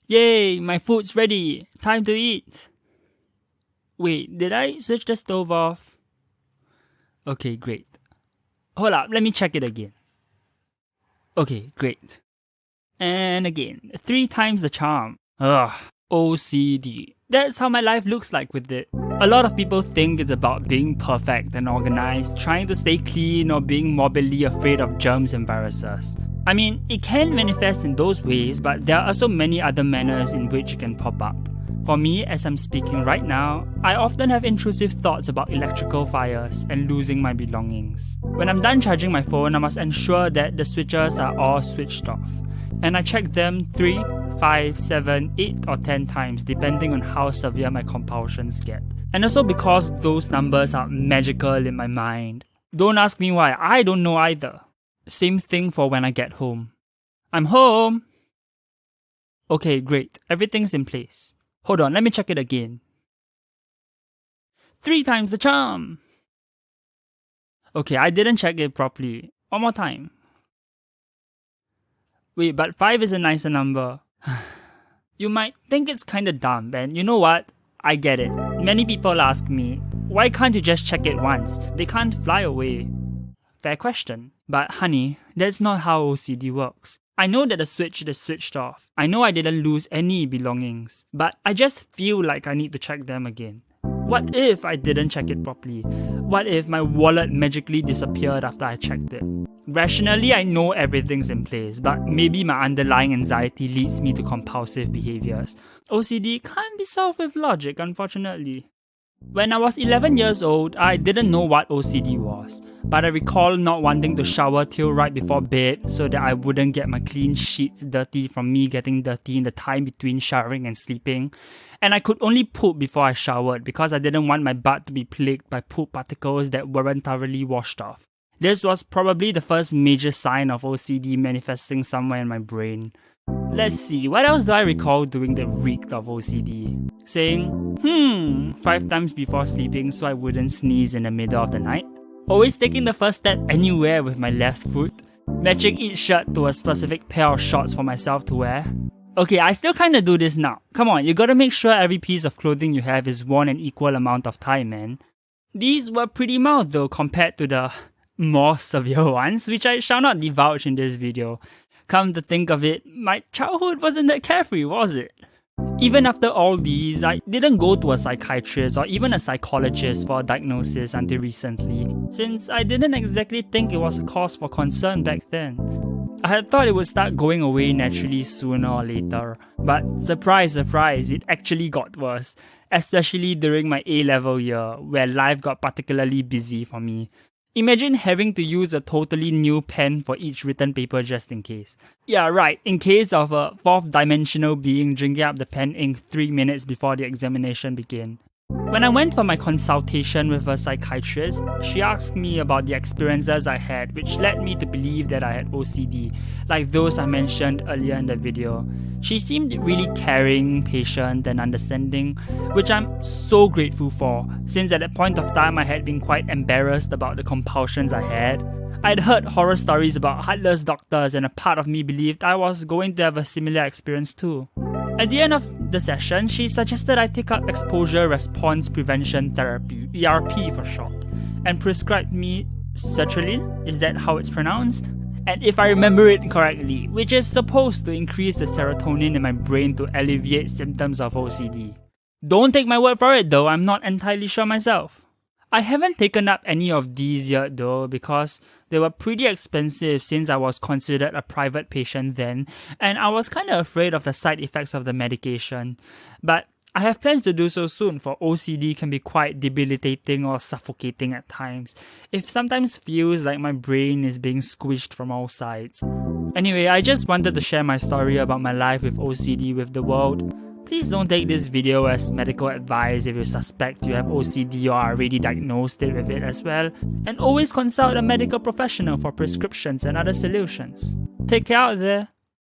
Yay, my food's ready. Time to eat. Wait, did I switch the stove off? Okay, great. Hold up, let me check it again. Okay, great. And again, 3 times the charm. Ugh, OCD. That's how my life looks like with it. A lot of people think it's about being perfect and organized, trying to stay clean, or being morbidly afraid of germs and viruses. I mean, it can manifest in those ways, but there are also many other manners in which it can pop up. For me, as I'm speaking right now, I often have intrusive thoughts about electrical fires and losing my belongings. When I'm done charging my phone, I must ensure that the switches are all switched off. And I check them 3, 5, 7, 8 or 10 times depending on how severe my compulsions get. And also because those numbers are magical in my mind. Don't ask me why, I don't know either. Same thing for when I get home. I'm home! Okay, great, everything's in place. Hold on, let me check it again. 3 times the charm! Okay, I didn't check it properly. One more time. Wait, but 5 is a nicer number. You might think it's kinda dumb, and you know what? I get it. Many people ask me, why can't you just check it once? They can't fly away. Fair question. But honey, that's not how OCD works. I know that the switch is switched off. I know I didn't lose any belongings. But I just feel like I need to check them again. What if I didn't check it properly? What if my wallet magically disappeared after I checked it? Rationally, I know everything's in place, but maybe my underlying anxiety leads me to compulsive behaviors. OCD can't be solved with logic, unfortunately. When I was 11 years old, I didn't know what OCD was, but I recall not wanting to shower till right before bed so that I wouldn't get my clean sheets dirty from me getting dirty in the time between showering and sleeping. And I could only poop before I showered because I didn't want my butt to be plagued by poop particles that weren't thoroughly washed off. This was probably the first major sign of OCD manifesting somewhere in my brain. Let's see, what else do I recall doing that reeked of OCD? Saying, 5 times before sleeping so I wouldn't sneeze in the middle of the night. Always taking the first step anywhere with my left foot. Matching each shirt to a specific pair of shorts for myself to wear. Okay, I still kinda do this now. Come on, you gotta make sure every piece of clothing you have is worn an equal amount of time, man. These were pretty mild though compared to the more severe ones, which I shall not divulge in this video. Come to think of it, my childhood wasn't that carefree, was it? Even after all these, I didn't go to a psychiatrist or even a psychologist for a diagnosis until recently, since I didn't exactly think it was a cause for concern back then. I had thought it would start going away naturally sooner or later, but surprise, surprise, it actually got worse, especially during my A-level year, where life got particularly busy for me. Imagine having to use a totally new pen for each written paper just in case. Yeah, right, in case of a 4th dimensional being drinking up the pen ink 3 minutes before the examination began. When I went for my consultation with a psychiatrist, she asked me about the experiences I had, which led me to believe that I had OCD, like those I mentioned earlier in the video. She seemed really caring, patient, and understanding, which I'm so grateful for, since at that point of time I had been quite embarrassed about the compulsions I had. I'd heard horror stories about heartless doctors, and a part of me believed I was going to have a similar experience too. At the end of the session, she suggested I take up Exposure Response Prevention Therapy, ERP for short, and prescribed me sertraline, is that how it's pronounced? And if I remember it correctly, which is supposed to increase the serotonin in my brain to alleviate symptoms of OCD. Don't take my word for it though, I'm not entirely sure myself. I haven't taken up any of these yet though because they were pretty expensive since I was considered a private patient then, and I was kinda afraid of the side effects of the medication. But I have plans to do so soon, for OCD can be quite debilitating or suffocating at times. It sometimes feels like my brain is being squished from all sides. Anyway, I just wanted to share my story about my life with OCD with the world. Please don't take this video as medical advice if you suspect you have OCD or are already diagnosed with it as well, and always consult a medical professional for prescriptions and other solutions. Take care out there.